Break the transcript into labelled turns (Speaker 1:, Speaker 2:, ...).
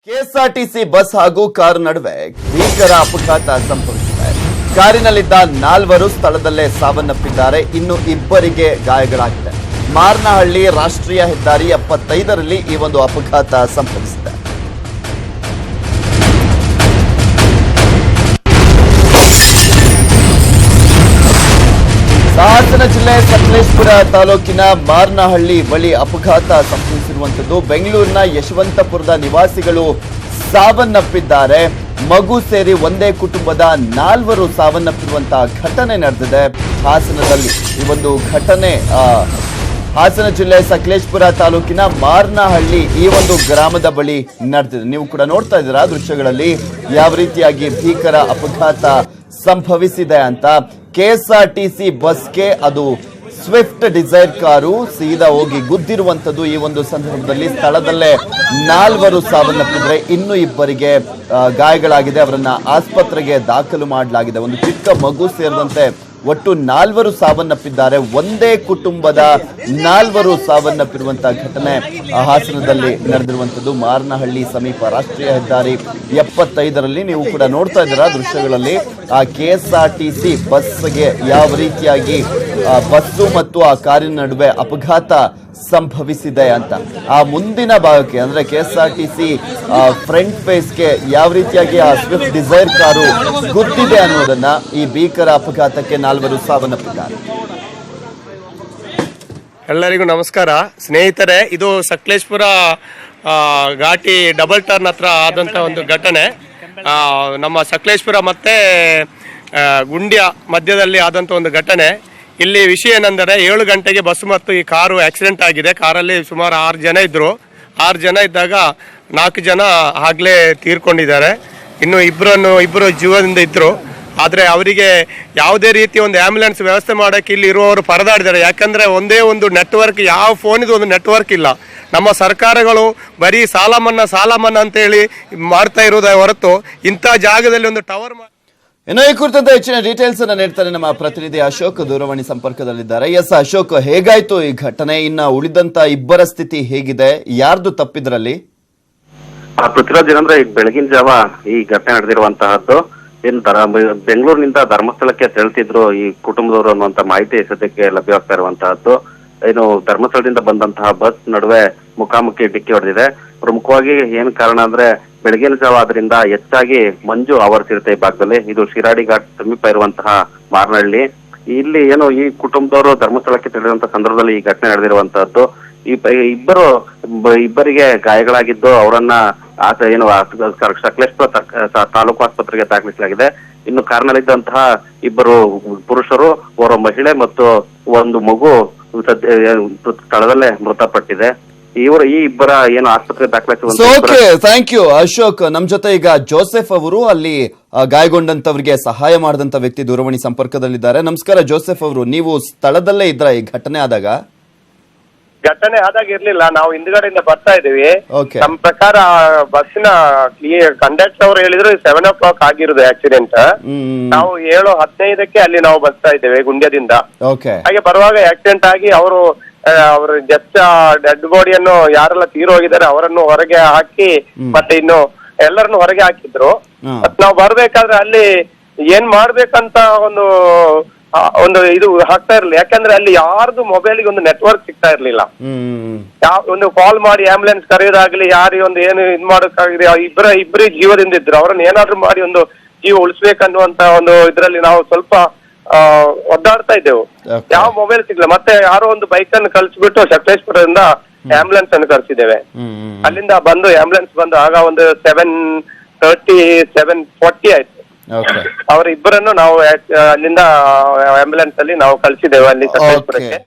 Speaker 1: KSRTC bus ಹಾಗೂ car ನಡುವೆ ಭೀಕರ ಅಪಘಾತ ಸಂಭವಿಸಿದೆ. ಕಾರಿನಲ್ಲಿದ್ದ 4 ಸ್ಥಳದಲ್ಲೇ ಸಾವನ್ನಪ್ಪಿದ್ದಾರೆ. ಇನ್ನು 2 ಗಾಯಗಳಾಗಿದೆ. ಮಾರ್ನಹಳ್ಳಿ ರಾಷ್ಟ್ರೀಯ ಹೆದ್ದಾರಿ 75ರಲ್ಲಿ ಈ ಒಂದು ಅಪಘಾತ ಸಂಭವಿಸಿದೆ. ಹಾಸನ ಜಿಲ್ಲೆ ಸಕಲೇಶಪುರ ತಾಲೂಕಿನ ಮಾರ್ನಹಳ್ಳಿ ಬಳಿ ಅಪಘಾತ ಸಂಭವಿಸಿರುವಂತದ್ದು. ಬೆಂಗಳೂರಿನ ಯಶವಂತಪುರದ ನಿವಾಸಿಗಳು ಸಾವನ್ನಪ್ಪಿದ್ದಾರೆ. ಮಗು ಸೇರಿ ಒಂದೇ ಕುಟುಂಬದ 4 ಸಾವನ್ನಪ್ಪಿರುವಂತಹ ಘಟನೆ ನಡೆದಿದೆ ಹಾಸನದಲ್ಲಿ. ಈ ಒಂದು ಘಟನೆ ಹಾಸನ ಜಿಲ್ಲೆ ಸಕಲೇಶಪುರ ತಾಲೂಕಿನ ಮಾರ್ನಹಳ್ಳಿ ಈ ಒಂದು ಗ್ರಾಮದ ಬಳಿ ನಡೆದಿದೆ. ನೀವು ಕೂಡ ನೋಡ್ತಾ ಇದ್ದೀರಾ ದೃಶ್ಯಗಳಲ್ಲಿ ಯಾವ ರೀತಿಯಾಗಿ ಭೀಕರ ಅಪಘಾತ ಸಂಭವಿಸಿದೆ ಅಂತ. ಕೆಎಸ್ಆರ್ಟಿಸಿ ಬಸ್ಗೆ ಅದು ಸ್ವಿಫ್ಟ್ ಡಿಸೈರ್ ಕಾರು ಸೀದಾ ಹೋಗಿ ಗುದ್ದಿರುವಂತದ್ದು. ಈ ಒಂದು ಸಂದರ್ಭದಲ್ಲಿ ಸ್ಥಳದಲ್ಲೇ 4 ಸಾವನ್ನಪ್ಪಿದ್ರೆ, ಇನ್ನು 2 ಗಾಯಗಳಾಗಿದೆ. ಅವರನ್ನ ಆಸ್ಪತ್ರೆಗೆ ದಾಖಲು ಮಾಡಲಾಗಿದೆ. ಒಂದು ಚಿಕ್ಕ ಮಗು ಸೇರಿದಂತೆ ಒಟ್ಟು 4 ಸಾವನ್ನಪ್ಪಿದ್ದಾರೆ. ಒಂದೇ ಕುಟುಂಬದ 4 ಸಾವನ್ನಪ್ಪಿರುವಂತಹ ಘಟನೆ ಹಾಸನದಲ್ಲಿ ನಡೆದಿರುವಂತದ್ದು. ಮಾರ್ನಹಳ್ಳಿ ಸಮೀಪ ರಾಷ್ಟ್ರೀಯ ಹೆದ್ದಾರಿ 75ರಲ್ಲಿ ನೀವು ಕೂಡ ನೋಡ್ತಾ ಇದ್ದೀರಾ ದೃಶ್ಯಗಳಲ್ಲಿ. ಆ ಕೆಎಸ್ಆರ್ಟಿಸಿ ಬಸ್ಗೆ ಯಾವ ರೀತಿಯಾಗಿ ಬಸ್ಸು ಮತ್ತು ಆ ಕಾರಿನ ನಡುವೆ ಅಪಘಾತ ಸಂಭವಿಸಿದೆ ಅಂತ. ಆ ಮುಂದಿನ ಭಾಗಕ್ಕೆ ಅಂದ್ರೆ ಕೆಎಸ್ಆರ್ಟಿಸಿ ಫ್ರಂಟ್ ಫೇಸ್ಗೆ ಯಾವ ರೀತಿಯಾಗಿ ಆ ಸ್ವಿಫ್ಟ್ ಡಿಸೈರ್ ಕಾರು ಗುದ್ದಿದೆ ಅನ್ನೋದನ್ನ ಈ ಭೀಕರ ಅಪಘಾತಕ್ಕೆ 4 ಸಾವನ್ನಪ್ಪಿದ್ದಾರೆ.
Speaker 2: ಎಲ್ಲರಿಗೂ ನಮಸ್ಕಾರ ಸ್ನೇಹಿತರೆ. ಇದು ಸಕಲೇಶಪುರ ಘಾಟಿ ಡಬಲ್ ಟರ್ನ್ ಹತ್ರ ಆದಂತ ಒಂದು ಘಟನೆ. ನಮ್ಮ ಸಕಲೇಶಪುರ ಮತ್ತೆ ಗುಂಡ್ಯ ಮಧ್ಯದಲ್ಲಿ ಆದಂತ ಒಂದು ಘಟನೆ. ಇಲ್ಲಿ ವಿಷಯ ಏನೆಂದರೆ 7 ಗಂಟೆಗೆ ಬಸ್ ಮತ್ತು ಈ ಕಾರು ಆಕ್ಸಿಡೆಂಟ್ ಆಗಿದೆ. ಕಾರಲ್ಲಿ ಸುಮಾರು 6 ಜನ ಇದ್ರು. 6 ಜನ ಇದ್ದಾಗ 4 ಜನ ಆಗ್ಲೇ ತೀರ್ಕೊಂಡಿದ್ದಾರೆ. ಇನ್ನು ಇಬ್ಬರು ಜೀವದಿಂದ ಇದ್ರು. ಆದರೆ ಅವರಿಗೆ ಯಾವುದೇ ರೀತಿ ಒಂದು ಆಂಬ್ಯುಲೆನ್ಸ್ ವ್ಯವಸ್ಥೆ ಮಾಡೋಕ್ಕೆ ಇಲ್ಲಿ ಇರುವವರು ಪರದಾಡಿದ್ದಾರೆ. ಯಾಕಂದರೆ ಒಂದೇ ಒಂದು ನೆಟ್ವರ್ಕ್, ಯಾವ ಫೋನಿದು ಒಂದು ನೆಟ್ವರ್ಕ್ ಇಲ್ಲ. ನಮ್ಮ ಸರ್ಕಾರಗಳು ಬರೀ ಸಾಲ ಮನ್ನಾ ಅಂತೇಳಿ ಮಾಡ್ತಾ ಇರೋದೇ ಹೊರತು ಇಂಥ ಜಾಗದಲ್ಲಿ ಒಂದು ಟವರ್
Speaker 1: ಇನ್ನು ಈ ಕುರಿತಂತೆ ಹೆಚ್ಚಿನ ಡೀಟೇಲ್ಸ್ ಅನ್ನ ನೀಡ್ತಾರೆ ನಮ್ಮ ಪ್ರತಿನಿಧಿ ಅಶೋಕ್. ದೂರವಾಣಿ ಸಂಪರ್ಕದಲ್ಲಿದ್ದಾರೆ. ಎಸ್ ಅಶೋಕ್, ಹೇಗಾಯ್ತು ಈ ಘಟನೆ? ಇನ್ನ ಉಳಿದಂತ 2 ಸ್ಥಿತಿ ಹೇಗಿದೆ? ಯಾರ್ದು ತಪ್ಪಿದ್ರಲ್ಲಿ?
Speaker 3: ಪೃಥ್ವಿರಾಜ್ ಏನಂದ್ರೆ ಈಗ ಬೆಳಗಿನ ಜಾವ ಈ ಘಟನೆ ನಡೆದಿರುವಂತಹದ್ದು. ಬೆಂಗಳೂರಿನಿಂದ ಧರ್ಮಸ್ಥಳಕ್ಕೆ ತೆರಳುತ್ತಿದ್ರು ಈ ಕುಟುಂಬದವರು ಅನ್ನುವಂತ ಮಾಹಿತಿ ಸದ್ಯಕ್ಕೆ ಲಭ್ಯವಾಗ್ತಾ ಇರುವಂತಹದ್ದು. ಏನು ಧರ್ಮಸ್ಥಳದಿಂದ ಬಂದಂತಹ ಬಸ್ ನಡುವೆ ಮುಖಾಮುಖಿ ಡಿಕ್ಕಿ ಹೊಡೆದಿದೆ. ಪ್ರಮುಖವಾಗಿ ಏನ್ ಕಾರಣ ಅಂದ್ರೆ ಬೆಳಗಿನ ಜಾವ ಆದ್ರಿಂದ ಹೆಚ್ಚಾಗಿ ಮಂಜು ಆವರಿಸಿರುತ್ತೆ ಈ ಭಾಗದಲ್ಲಿ. ಇದು ಶಿರಾಡಿ ಘಾಟ್ ಸಮೀಪ ಇರುವಂತಹ ಮಾರ್ನಹಳ್ಳಿ. ಇಲ್ಲಿ ಏನು ಈ ಕುಟುಂಬದವರು ಧರ್ಮಸ್ಥಳಕ್ಕೆ ತೆರಳಿರುವಂತಹ ಸಂದರ್ಭದಲ್ಲಿ ಈ ಘಟನೆ ನಡೆದಿರುವಂತಹದ್ದು. ಇಬ್ಬರಿಗೆ ಗಾಯಗಳಾಗಿದ್ದು ಅವರನ್ನ ಏನು ಸಕಲೇಶಪುರ ತಾಲೂಕು ಆಸ್ಪತ್ರೆಗೆ ದಾಖಲಿಸಲಾಗಿದೆ. ಇನ್ನು ಕಾರಿನಲ್ಲಿದ್ದಂತಹ 2 ಪುರುಷರು, ಓರ್ವ ಮಹಿಳೆ ಮತ್ತು ಒಂದು ಮಗು ಸ್ಥಳದಲ್ಲೇ ಮೃತಪಟ್ಟಿದೆ. ಈ ಇಬ್ಬರ ಏನು ಆಸ್ಪತ್ರೆಗೆ ದಾಖಲಿಸಿರುವಂತ.
Speaker 1: Thank you Ashok. ನಮ್ ಜೊತೆ ಈಗ ಜೋಸೆಫ್ ಅವರು, ಅಲ್ಲಿ ಗಾಯಗೊಂಡಂತವರಿಗೆ ಸಹಾಯ ಮಾಡಿದಂತ ವ್ಯಕ್ತಿ ದೂರವಾಣಿ ಸಂಪರ್ಕದಲ್ಲಿದ್ದಾರೆ. ನಮಸ್ಕಾರ ಜೋಸೆಫ್ ಅವರು, ನೀವು ಸ್ಥಳದಲ್ಲೇ ಇದ್ರ ಈ ಘಟನೆ ಆದಾಗ?
Speaker 2: ಘಟನೆ ಆದಾಗ ಇರ್ಲಿಲ್ಲ, ನಾವು ಹಿಂದ್ಗಡೆಯಿಂದ ಬರ್ತಾ ಇದೀವಿ. ನಮ್ಮ ಪ್ರಕಾರ ಬಸ್ಸಿನ ಕಂಡಕ್ಟರ್ ಅವರು ಹೇಳಿದ್ರು 7 o'clock ಆಗಿರೋದು ಆಕ್ಸಿಡೆಂಟ್. ನಾವು 7:15ಕ್ಕೆ ಅಲ್ಲಿ ನಾವು ಬರ್ತಾ ಇದ್ದೇವೆ ಗುಂಡ್ಯದಿಂದ. ಹಾಗೆ ಬರುವಾಗ ಆಕ್ಸಿಡೆಂಟ್ ಆಗಿ ಅವರು ಜಸ್ಟ್ ಡೆಡ್ ಬಾಡಿಯನ್ನು ಯಾರೆಲ್ಲ ತೀರೋಗಿದ್ದಾರೆ ಅವರನ್ನು ಹೊರಗೆ ಹಾಕಿ ಮತ್ತೆ ಇನ್ನು ಎಲ್ಲರನ್ನು ಹೊರಗೆ ಹಾಕಿದ್ರು. ಮತ್ ನಾವು ಬರ್ಬೇಕಾದ್ರೆ ಅಲ್ಲಿ ಏನ್ ಮಾಡ್ಬೇಕಂತ ಒಂದು ಇದು ಹಾಕ್ತಾ ಇರ್ಲಿಲ್ಲ. ಯಾಕಂದ್ರೆ ಅಲ್ಲಿ ಯಾರ್ದು ಮೊಬೈಲ್ಗೆ ಒಂದು ನೆಟ್ವರ್ಕ್ ಸಿಗ್ತಾ ಇರ್ಲಿಲ್ಲ. ಒಂದು ಕಾಲ್ ಮಾಡಿ ಆಂಬ್ಯುಲೆನ್ಸ್ ಕರೆಯೋದಾಗ್ಲಿ, ಯಾರಿಗೆ ಒಂದು ಏನು ಇದ್ ಮಾಡೋಕ್ಕಾಗ್ಲಿ, ಇಬ್ಬರೇ ಜೀವದಿಂದ ಇದ್ರು. ಅವ್ರನ್ನ ಏನಾದ್ರು ಮಾಡಿ ಒಂದು ಜೀವ ಉಳಿಸ್ಬೇಕನ್ನುವಂತ ಒಂದು ಇದ್ರಲ್ಲಿ ನಾವು ಸ್ವಲ್ಪ ಒದ್ದಾಡ್ತಾ ಇದ್ದೆವು. ಯಾವ ಮೊಬೈಲ್ ಸಿಗ್ಲಿಲ್ಲ. ಮತ್ತೆ ಯಾರೋ ಒಂದು ಬೈಕ್ ಅನ್ನು ಕಳ್ಸಿಬಿಟ್ಟು ಸಕಲೇಶಪುರದಿಂದ ಆಂಬ್ಯುಲೆನ್ಸ್ ಅನ್ನು ಕಳ್ಸಿದ್ದೇವೆ. ಅಲ್ಲಿಂದ ಬಂದು ಆಂಬ್ಯುಲೆನ್ಸ್ ಬಂದು ಆಗ ಒಂದು 7:30 7:40 ಆಯ್ತು. ಅವರಿಬ್ಬರನ್ನು ನಾವು ಅಲ್ಲಿಂದ ಆಂಬ್ಯುಲೆನ್ಸ್ ಅಲ್ಲಿ ನಾವು ಕಳ್ಸಿದ್ದೇವೆ ಅಲ್ಲಿ ಸಕಲೇಶಪುರಕ್ಕೆ.